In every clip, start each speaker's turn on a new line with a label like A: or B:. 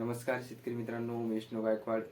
A: नमस्कार शेतकरी मित्रांनो, विष्णू गायकवाड.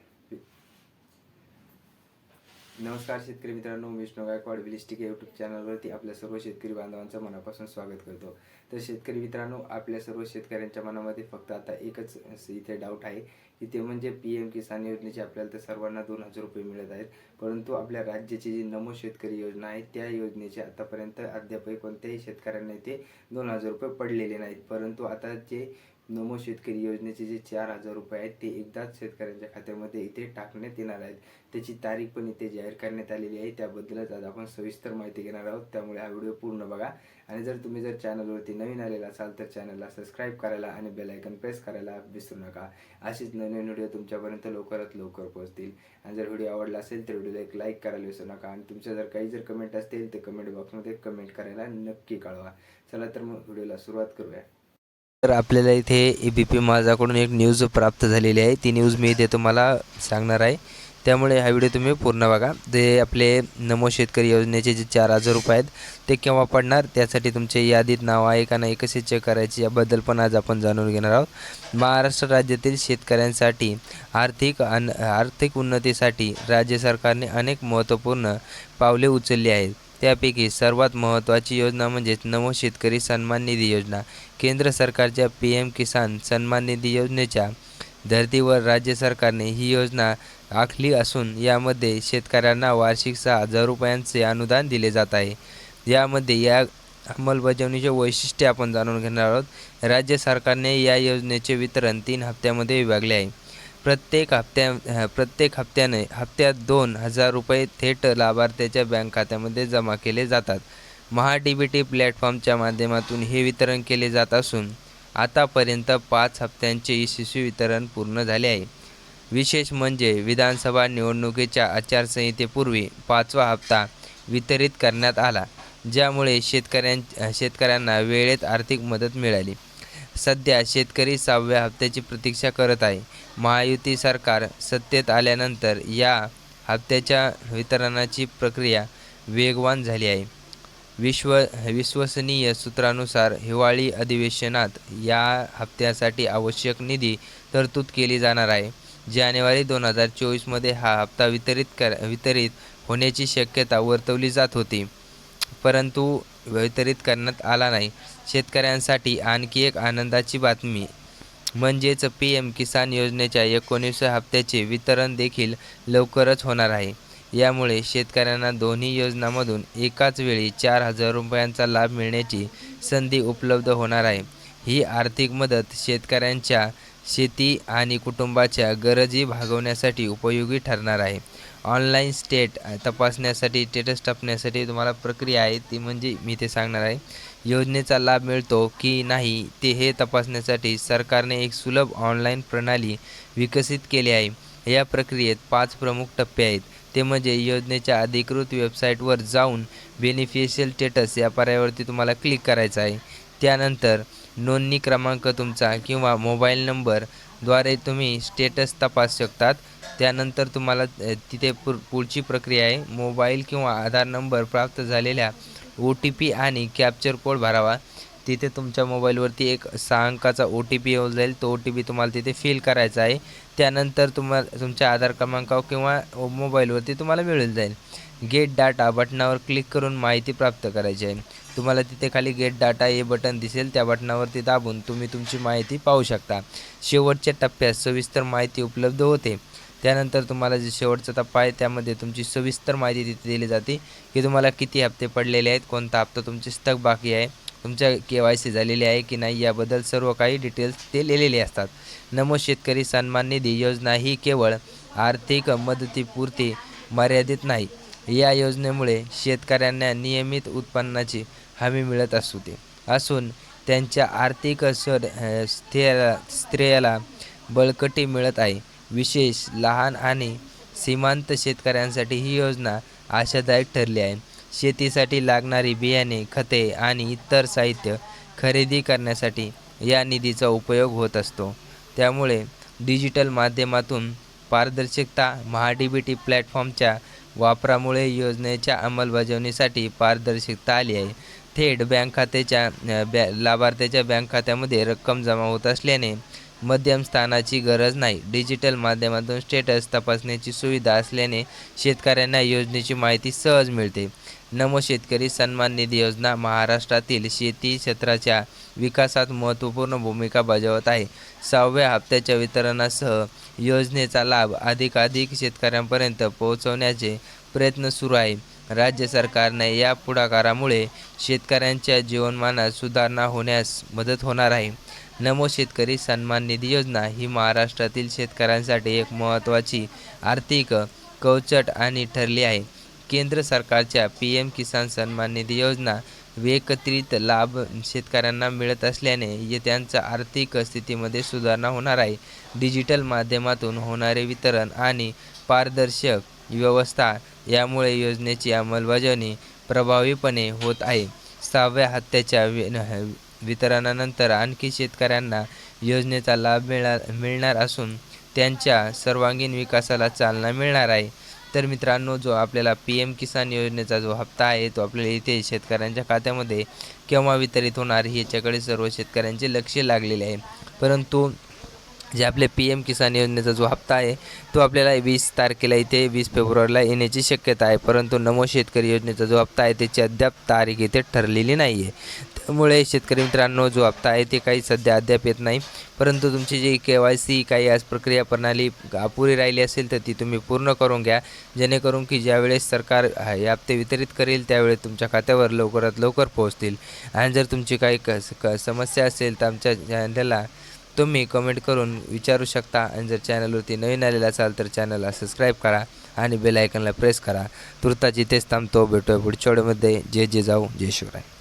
A: विष्णू गायकवाड विलिस्टिक यूट्यूब चॅनलवरती आपल्या सर्व शेतकरी बांधवांचं मनापासून स्वागत करतो. तर शेतकरी मित्रांनो, आपल्या सर्व शेतकऱ्यांच्या मनामध्ये फक्त आता एकच इथे डाऊट आहे की ते म्हणजे PM किसान योजनेचे आपल्याला तर सर्वांना 2,000 रुपये मिळत आहेत, परंतु आपल्या राज्याची जी नमो शेतकरी योजना आहे त्या योजनेचे आतापर्यंत अद्यापही कोणत्याही शेतकऱ्यांना ते 2,000 रुपये पडलेले नाहीत. परंतु आता जे नमो शेतकरी योजनेचे जे 4,000 रुपये आहेत ते एकदाच शेतकऱ्यांच्या खात्यामध्ये इथे टाकण्यात येणार आहेत. त्याची तारीख पण इथे जाहीर करण्यात आलेली आहे. त्याबद्दलच आज आपण सविस्तर माहिती घेणार आहोत, त्यामुळे हा व्हिडिओ पूर्ण बघा. आणि जर तुम्ही चॅनलवरती नवीन आलेला असाल तर चॅनलला सबस्क्राईब करायला आणि बेल आयकॉन प्रेस करायला विसरू नका. अशीच नवीन व्हिडिओ तुमच्यापर्यंत लवकरात लवकर पोहोचतील. आणि जर व्हिडिओ आवडला असेल तर व्हिडिओला एक लाईक करायला विसरू नका. आणि तुमच्या जर काही कमेंट असतील तर कमेंट बॉक्समध्ये कमेंट करायला नक्की कळवा. चला तर मग व्हिडिओला सुरुवात करूया.
B: तर आपल्याला इथे ABP माझाकडून एक न्यूज प्राप्त झालेली आहे. ती न्यूज मी इथे तुम्हाला सांगणार आहे, त्यामुळे हा व्हिडिओ तुम्ही पूर्ण बघा. ते आपले नमो शेतकरी योजनेचे जे 4,000 रुपये आहेत ते केव्हा पडणार, त्यासाठी तुमचे यादीत नाव आहे का नाही कसे चेक करायचे याबद्दल पण आज आपण जाणून घेणार आहोत. महाराष्ट्र राज्यातील शेतकऱ्यांसाठी आर्थिक उन्नतीसाठी राज्य सरकारने अनेक महत्त्वपूर्ण पावले उचलली आहेत. त्यापैकी सर्वात महत्त्वाची योजना म्हणजेच नमो शेतकरी सन्मान निधी योजना. केंद्र सरकारच्या PM किसान सन्मान निधी योजनेच्या धर्तीवर राज्य सरकारने ही योजना आखली असून यामध्ये शेतकऱ्यांना वार्षिक 6,000 रुपयांचे अनुदान दिले जात आहे. यामध्ये या अंमलबजावणीचे वैशिष्ट्य आपण जाणून घेणार आहोत. राज्य सरकारने या योजनेचे वितरण 3 हप्त्यामध्ये विभागले आहे. हप्त्यात 2,000 रुपये थेट लाभार्थ्याच्या बँक खात्यामध्ये जमा केले जातात. DBT प्लॅटफॉर्मच्या माध्यमातून हे वितरण केले जात असून आतापर्यंत 5 हप्त्यांचे यशस्वी वितरण पूर्ण झाले आहे. विशेष म्हणजे विधानसभा निवडणुकीच्या आचारसंहितेपूर्वी 5वा हप्ता वितरित करण्यात आला, ज्यामुळे शेतकऱ्यांना वेळेत आर्थिक मदत मिळाली. सध्या शेतकरी 6व्या हप्त्याची प्रतीक्षा करत आहे. महायुती सरकार सत्तेत आल्यानंतर या हप्त्याच्या वितरणाची प्रक्रिया वेगवान झाली आहे. विश्वसनीय सूत्रानुसार हिवाळी अधिवेशनात या हप्त्यासाठी आवश्यक निधी तरतूद केली जाणार आहे. जानेवारी 2024 हा हप्ता वितरित होण्याची शक्यता वर्तवली जात होती, परंतु वितरित करण्यात आला नाही. शेतकऱ्यांसाठी आणखी एक आनंदाची बातमी म्हणजेच PM किसान योजनेच्या 19व्या हप्त्याचे वितरण देखील लवकरच होणार आहे. यामुळे शेतकऱ्यांना दोन्ही योजनांमधून एकाच वेळी 4,000 रुपयांचा लाभ मिळण्याची संधी उपलब्ध होणार आहे. ही आर्थिक मदत शेतकऱ्यांच्या शेती आणि कुटुंबाच्या गरजी भागवण्यासाठी उपयोगी ठरणार आहे. ऑनलाईन स्टेटस तपासण्यासाठी तुम्हाला प्रक्रिया आहे ती म्हणजे मी ते सांगणार आहे. योजनेचा लाभ मिळतो की नाही हे तपासण्यासाठी सरकारने एक सुलभ ऑनलाईन प्रणाली विकसित केली आहे. या प्रक्रियेत 5 प्रमुख टप्पे आहेत. ते म्हणजे योजनेच्या अधिकृत वेबसाईटवर जाऊन बेनिफिशियल स्टेटस या पर्यायावरती तुम्हाला क्लिक करायचं आहे. त्यानंतर नोंदणी क्रमांक तुमचा किंवा मोबाईल नंबरद्वारे तुम्ही स्टेटस तपासू शकतात. त्यानंतर तुम्हाला तिथे पुढची प्रक्रिया आहे. मोबाईल किंवा आधार नंबर प्राप्त झालेल्या OTP आणि कॅप्चर कोड भरावा. तिथे तुमच्या मोबाईलवरती एक 6 अंकाचा OTP येऊन जाईल. तो OTP तुम्हाला तिथे फिल करायचा आहे. त्यानंतर तुमच्या आधार क्रमांकावर किंवा मोबाईलवरती तुम्हाला मिळून जाईल. गेट डाटा बटनावर क्लिक करून माहिती प्राप्त करायची आहे. तुम्हाला तिथे खाली गेट डाटा हे बटन दिसेल, त्या बटनावरती दाबून तुम्ही तुमची माहिती पाहू शकता. शेवटच्या टप्प्यात सविस्तर माहिती उपलब्ध होते. त्यानंतर तुम्हाला जे शेवटचा टप्पा आहे त्यामध्ये तुमची सविस्तर माहिती तिथे दिली जाते की तुम्हाला किती हप्ते पडलेले आहेत, कोणता हप्ता तुमचे स्थक बाकी आहे, तुमच्या KYC झालेली आहे की नाही याबद्दल सर्व काही डिटेल्स ते लिहिलेले असतात. नमो शेतकरी सन्मान निधी योजना ही केवळ आर्थिक मदतीपुरती मर्यादित नाही. या योजनेमुळे शेतकऱ्यांना नियमित उत्पन्नाची हमी मिळत असून त्यांच्या आर्थिक स्थैर्याला बळकटी मिळत आहे. विशेष लहान आणि सीमांत शेतकऱ्यांसाठी ही योजना आशादायक ठरली आहे. शेतीसाठी लागणारी बियाणे, खते आणि इतर साहित्य खरेदी करण्यासाठी या निधीचा उपयोग होत असतो. त्यामुळे डिजिटल माध्यमातून पारदर्शकता DBT प्लॅटफॉर्मच्या वापरामुळे योजनेच्या अंमलबजावणीसाठी पारदर्शकता आली आहे. थेट लाभार्थ्याच्या बँक खात्यामध्ये रक्कम जमा होत असल्याने मध्यमस्थानाची गरज नाही. डिजिटल माध्यमातून स्टेटस तपासण्याची सुविधा असल्याने शेतकऱ्यांना योजनेची माहिती सहज मिळते. नमो शेतकरी सन्मान निधी योजना महाराष्ट्रातील शेती क्षेत्राच्या विकासात महत्त्वपूर्ण भूमिका बजावत आहे. 6व्या हप्त्याच्या वितरणासह योजनेचा लाभ अधिकाधिक शेतकऱ्यांपर्यंत पोहोचवण्याचे प्रयत्न सुरू आहे. राज्य सरकारने या पुढाकारामुळे शेतकऱ्यांच्या जीवनमानात सुधारणा होण्यास मदत होणार आहे. नमो शेतकरी सन्मान निधी योजना ही महाराष्ट्रातील शेतकऱ्यांसाठी एक महत्त्वाची आर्थिक कवच आणि ठरली आहे. केंद्र सरकारच्या PM किसान सन्मान निधी योजना एकत्रित लाभ शेतकऱ्यांना मिळत असल्याने त्यांच्या आर्थिक स्थितीमध्ये सुधारणा होणार आहे. डिजिटल माध्यमातून होणारे वितरण आणि पारदर्शक व्यवस्था यामुळे योजनेची अंमलबजावणी प्रभावीपणे होत आहे. 6व्या हप्त्याच्या वितरणानंतर आणखी शेतकऱ्यांना योजनेचा लाभ मिळणार असून त्यांच्या सर्वांगीण विकासाला चालना मिळणार आहे. तर मित्रांनो, जो आपल्याला PM किसान योजनेचा जो हप्ता आहे तो आपल्याला इथे शेतकऱ्यांच्या खात्यामध्ये केव्हा वितरित होणार याच्याकडे सर्व शेतकऱ्यांचे लक्ष लागलेले आहे. परंतु जे आपले PM किसान योजनेचा जो हप्ता आहे तो आपल्याला 20 तारखेला इथे 20 फेब्रुवारीला येण्याची शक्यता आहे. परंतु नमो शेतकरी योजनेचा जो हप्ता आहे त्याची अद्याप तारीख इथे ठरलेली नाही आहे. त्यामुळे शेतकरी मित्रांनो, जो हप्ता आहे ते काही सध्या अद्याप येत नाही. परंतु तुमची जी KYC काही आज प्रक्रिया प्रणाली अपुरी राहिली असेल तर ती तुम्ही पूर्ण करून घ्या, जेणेकरून की ज्यावेळेस सरकार हे हप्ते वितरित करेल त्यावेळेस तुमच्या खात्यावर लवकरात लवकर पोहोचतील. आणि जर तुमची काही समस्या असेल तर आमच्या चॅनलला तुम्ही कमेंट करून विचारू शकता. आणि जर चॅनलवरती नवीन आलेला असाल तर चॅनलला सबस्क्राईब करा आणि बेल आयकॉनला प्रेस करा. तुर्तास इथेच थांबतो. भेटूया पुढच्या व्हिडिओमध्ये. जय जिजाऊ, जय शिवराय.